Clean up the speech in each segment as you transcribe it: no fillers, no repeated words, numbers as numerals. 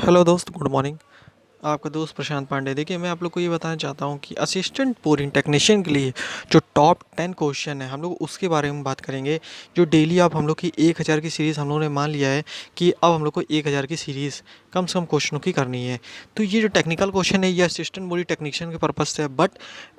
Hello दोस्त, good morning. आपका दोस्त प्रशांत पांडे। देखिए, मैं आप लोग को ये बताना चाहता हूँ कि असिस्टेंट बोरिंग टेक्नीशियन के लिए जो टॉप 10 क्वेश्चन है, हम लोग उसके बारे में बात करेंगे। जो डेली आप हम लोग की 1000 की सीरीज़ हम लोगों ने मान लिया है कि अब हम लोग को 1000 की सीरीज़ कम से कम क्वेश्चनों की करनी है। तो ये जो टेक्निकल क्वेश्चन है, ये असिस्टेंट बोरिंग टेक्नीशियन के पर्पज़ से है। बट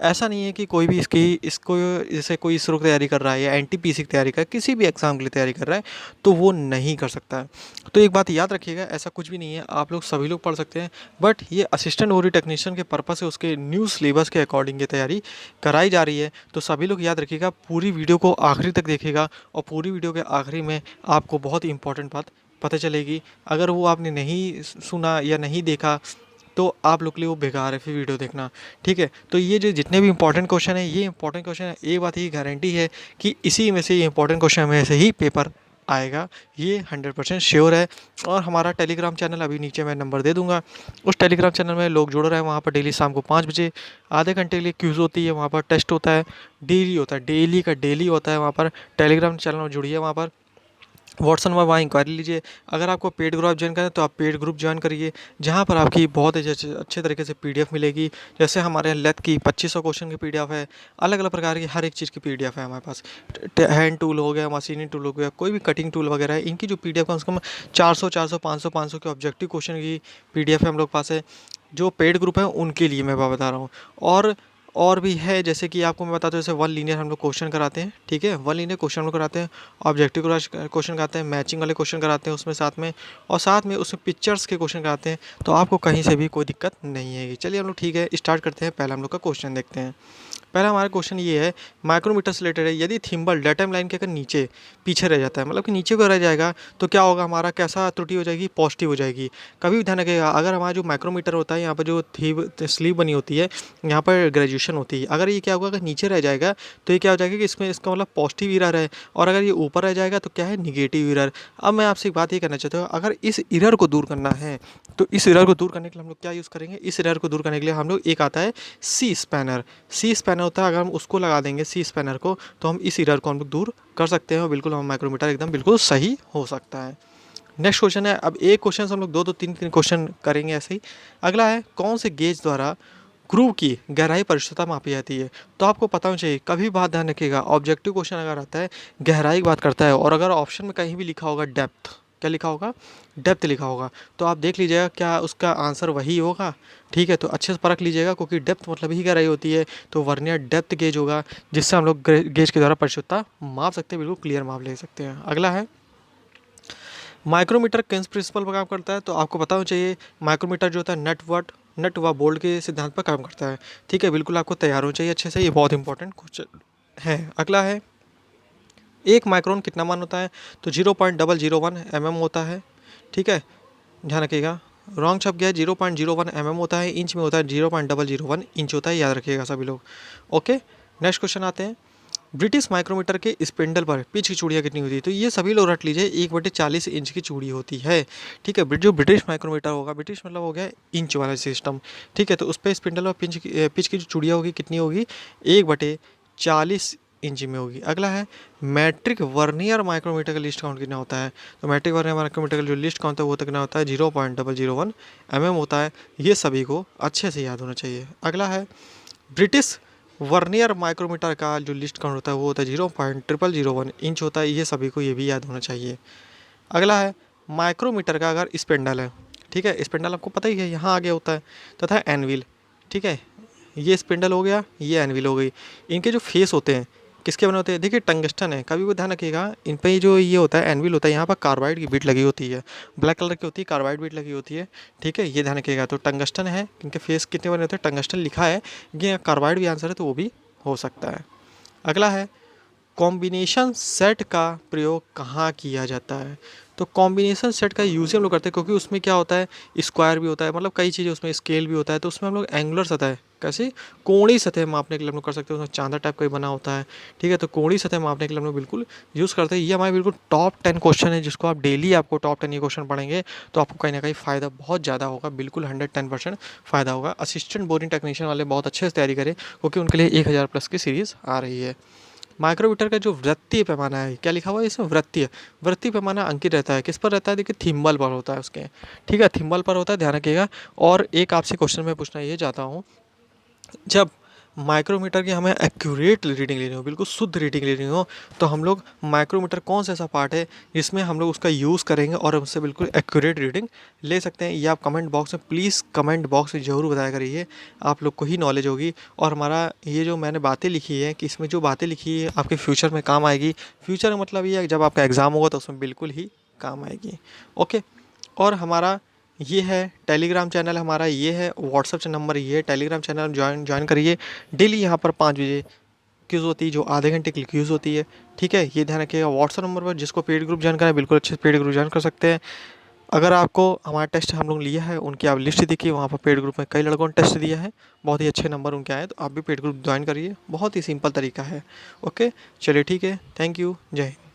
ऐसा नहीं है कि कोई भी इसको जैसे कोई इसरो की तैयारी कर रहा है या एनटीपीसी की तैयारी कर रहा है, किसी भी एग्ज़ाम के लिए तैयारी कर रहा है, तो वो नहीं कर सकता है। तो एक बात याद रखिएगा, ऐसा कुछ भी नहीं है, आप लोग सभी लोग पढ़ सकते हैं। बट ये असिस्टेंट बोरिंग टेक्नीशियन के पर्पस से उसके न्यू सिलेबस के अकॉर्डिंग ये तैयारी कराई जा रही है। तो सभी लोग याद रखिएगा, पूरी वीडियो को आखिरी तक देखिएगा और पूरी वीडियो के आखिरी में आपको बहुत ही इंपॉर्टेंट बात पता चलेगी। अगर वो आपने नहीं सुना या नहीं देखा तो आप लोग के लिए वो बेकार है, फिर वीडियो देखना। ठीक है, तो ये जो जितने भी इंपॉर्टेंट क्वेश्चन है, ये इंपॉर्टेंट क्वेश्चन है। एक बात की गारंटी है कि इसी में से ये इंपॉर्टेंट क्वेश्चन में से ही पेपर आएगा, ये 100% श्योर है। और हमारा टेलीग्राम चैनल अभी नीचे मैं नंबर दे दूंगा, उस टेलीग्राम चैनल में लोग जुड़ रहे हैं। वहाँ पर डेली शाम को 5 बजे आधे घंटे के लिए क्यूज़ होती है, वहाँ पर टेस्ट होता है, डेली होता है, डेली का डेली होता है। वहाँ पर टेलीग्राम चैनल में जुड़िए, वहाँ पर व्हाट्सएप में वहाँ इंक्वायरी लीजिए। अगर आपको पेड ग्रुप ज्वाइन करना है तो आप पेड ग्रुप ज्वाइन करिए, जहाँ पर आपकी बहुत अच्छे तरीके से पीडीएफ मिलेगी। जैसे हमारे यहाँ लेथ की 2500 क्वेश्चन की पीडीएफ है, अलग अलग प्रकार की हर एक चीज़ की पीडीएफ है हमारे पास। हैंड टूल हो गया, मशीनिंग टूल हो गया, कोई भी कटिंग टूल वगैरह है, इनकी जो पीडीएफ कम से कम 400 500 के ऑब्जेक्टिव क्वेश्चन की पीडीएफ है हम लोग पास है। जो पेड ग्रुप है उनके लिए मैं बता रहा हूँ। और भी है, जैसे कि आपको मैं बताता हूँ, जैसे वन लीनियर हम लोग क्वेश्चन कराते हैं। ठीक है, वन लीनियर क्वेश्चन हम लोग कराते हैं, ऑब्जेक्टिव क्वेश्चन कराते हैं, मैचिंग वाले क्वेश्चन कराते हैं उसमें साथ में, और साथ में उसमें पिक्चर्स के क्वेश्चन कराते हैं। तो आपको कहीं से भी कोई दिक्कत नहीं है। चलिए हम लोग ठीक है स्टार्ट करते हैं। पहले हम लोग का क्वेश्चन देखते हैं। पहला हमारा क्वेश्चन ये है, माइक्रोमीटर से रिलेटेड है। यदि थिम्बल डेटा लाइन के अगर नीचे पीछे रह जाता है, मतलब कि नीचे को रह जाएगा, तो क्या होगा, हमारा कैसा त्रुटि हो जाएगी, पॉजिटिव हो जाएगी। कभी भी ध्यान रखिएगा, अगर हमारा जो माइक्रोमीटर होता है, यहाँ पर जो थी स्लीव बनी होती है, यहाँ पर ग्रेजुएशन होती है, अगर ये क्या होगा, अगर नीचे रह जाएगा तो ये क्या हो जाएगा कि इसमें इसका मतलब पॉजिटिव इरर है, और अगर ये ऊपर रह जाएगा तो क्या है, निगेटिव इरर। अब मैं आपसे एक बात ये करना चाहता हूँ, अगर इस इरर को दूर करना है तो इस इरर को दूर करने के लिए हम लोग क्या यूज़ करेंगे, इस इरर को दूर करने के लिए हम लोग एक आता है सी स्पैनर। सी स्पैनर होता है, अगर हम उसको लगा देंगे सी स्पैनर को, तो हम इस इरर को हम लोग दूर कर सकते हैं और बिल्कुल हम माइक्रोमीटर एकदम बिल्कुल सही हो सकता है। नेक्स्ट क्वेश्चन है, अब एक क्वेश्चन से हम लोग दो दो तीन तीन क्वेश्चन करेंगे ऐसे ही। अगला है, कौन से गेज द्वारा ग्रूव की गहराई परिशुद्धता मापी जाती है। तो आपको पता होना चाहिए, कभी बात ध्यान रखिएगा, ऑब्जेक्टिव क्वेश्चन अगर आता है गहराई की बात करता है, और अगर ऑप्शन में कहीं भी लिखा होगा डेप्थ, क्या लिखा होगा, डेप्थ लिखा होगा, तो आप देख लीजिएगा क्या उसका आंसर वही होगा। ठीक है, तो अच्छे से परख लीजिएगा, क्योंकि डेप्थ मतलब ही गहराई होती है। तो वर्नियर डेप्थ गेज होगा, जिससे हम लोग गेज के द्वारा परिशुद्धता माप सकते हैं, बिल्कुल क्लियर माप ले सकते हैं। अगला है, माइक्रोमीटर किस प्रिंसिपल पर काम करता है। तो आपको पता होना चाहिए, माइक्रोमीटर जो होता है नट व बोल्ट के सिद्धांत पर काम करता है। ठीक है, बिल्कुल आपको तैयार होना चाहिए अच्छे से, ये बहुत इंपॉर्टेंट क्वेश्चन है। अगला है, एक माइक्रोन कितना मान होता है। तो 0.001 mm होता है। ठीक है, ध्यान रखिएगा, रॉन्ग छप गया है, 0.01 mm होता है, इंच में होता है 0.001 इंच होता है, याद रखिएगा सभी लोग। ओके, नेक्स्ट क्वेश्चन आते हैं, ब्रिटिश माइक्रोमीटर के स्पिंडल पर पिच की चूड़ियाँ कितनी होती है। तो ये सभी लोग रट लीजिए, 1/40 इंच की चूड़ी होती है। ठीक है, जो ब्रिटिश माइक्रोमीटर होगा, ब्रिटिश मतलब हो गया इंच वाला सिस्टम। ठीक है, तो उस पर स्पिंडल और पिच की जो चूड़ियाँ होगी कितनी होगी, 1/40 इंच में होगी। अगला है, मैट्रिक वर्नियर माइक्रोमीटर का लिस्ट काउंट कितना होता है। तो मैट्रिक वर्नियर माइक्रोमीटर का जो लिस्ट काउंट है वो कितना होता है, 0.001 mm होता है। ये सभी को अच्छे से याद होना चाहिए। अगला है, ब्रिटिश वर्नियर माइक्रोमीटर का जो लिस्ट काउंट होता है वो होता है 0.001 इंच होता है। ये सभी को ये भी याद होना चाहिए। अगला है, माइक्रोमीटर का अगर स्पेंडल है, ठीक है, स्पेंडल आपको पता ही है, यहाँ आगे होता है, तथा एनविल। ठीक है, ये स्पेंडल हो गया, ये एनविल हो गई। इनके जो फेस होते हैं किसके बने होते हैं, देखिए टंगस्टन है, कभी भी ध्यान रखिएगा, इन पे जो ये होता है एनविल होता है, यहाँ पर कार्बाइड की बीट लगी होती है, ब्लैक कलर की होती है, कार्बाइड बीट लगी होती है। ठीक है, ये ध्यान रखिएगा। तो टंगस्टन है, इनके फेस कितने बने होते हैं, टंगस्टन लिखा है, ये कार्बाइड भी आंसर है, तो वो भी हो सकता है। अगला है, कॉम्बिनेशन सेट का प्रयोग कहाँ किया जाता है। तो कॉम्बिनेशन सेट का यूज़ हम लोग करते हैं, क्योंकि उसमें क्या होता है, स्क्वायर भी होता है, मतलब कई चीज़ें उसमें, स्केल भी होता है, तो उसमें हम लोग एंगुलर सतह, कैसे कोणीय सतह मापने के लिए हम लोग कर सकते हैं। उसमें चांदा टाइप का ही बना होता है। ठीक है, तो कोणीय सतह मापने के लिए हम लोग बिल्कुल यूज़ करते हैं। ये हमारे बिल्कुल टॉप 10 क्वेश्चन है, जिसको आप डेली आपको टॉप 10 ये क्वेश्चन पढ़ेंगे तो आपको कहीं ना कहीं फ़ायदा बहुत ज़्यादा होगा, बिल्कुल 110% फ़ायदा होगा। असिस्टेंट बोरिंग टेक्नीशियन वाले बहुत अच्छे से तैयारी करें, क्योंकि उनके लिए 1000 प्लस की सीरीज़ आ रही है। माइक्रोमीटर का जो वृत्तीय पैमाना है, क्या लिखा हुआ है इसमें, वृत्तीय पैमाना अंकित रहता है, किस पर रहता है, देखिए थिम्बल पर होता है उसके, ठीक है, थिम्बल पर होता है, ध्यान रखिएगा। और एक आपसे क्वेश्चन मैं पूछना ये चाहता हूँ, जब माइक्रोमीटर की हमें एक्यूरेट रीडिंग लेनी हो, बिल्कुल शुद्ध रीडिंग लेनी हो, तो हम लोग माइक्रोमीटर कौन सा ऐसा पार्ट है जिसमें हम लोग उसका यूज़ करेंगे और उससे बिल्कुल एक्यूरेट रीडिंग ले सकते हैं, ये आप कमेंट बॉक्स में प्लीज़ कमेंट बॉक्स में ज़रूर बताया करिए, आप लोग को ही नॉलेज होगी। और हमारा ये जो मैंने बातें लिखी है कि इसमें जो बातें लिखी है आपके फ्यूचर में काम आएगी, फ्यूचर का मतलब ये है जब आपका एग्ज़ाम होगा तो उसमें बिल्कुल ही काम आएगी। ओके। और हमारा ये है टेलीग्राम चैनल, हमारा ये है व्हाट्सअप नंबर, ये है टेलीग्राम चैनल, ज्वाइन करिए। डेली यहाँ पर 5 बजे क्यूज़ होती है, जो आधे घंटे की क्यूज़ होती है, ठीक है, ये ध्यान रखिएगा। व्हाट्सअप नंबर पर जिसको पेड ग्रुप ज्वाइन करना है बिल्कुल अच्छे से पेड ग्रुप ज्वाइन कर सकते हैं। अगर आपको हमारा टेस्ट हम लोग लिया है उनकी आप लिस्ट देखिए, वहाँ पर पेड ग्रुप में कई लड़कों ने टेस्ट दिया है, बहुत ही अच्छे नंबर उनके आए, तो आप भी पेड ग्रुप ज्वाइन करिए, बहुत ही सिंपल तरीका है। ओके, चलिए ठीक है, थैंक यू, जय हिंद।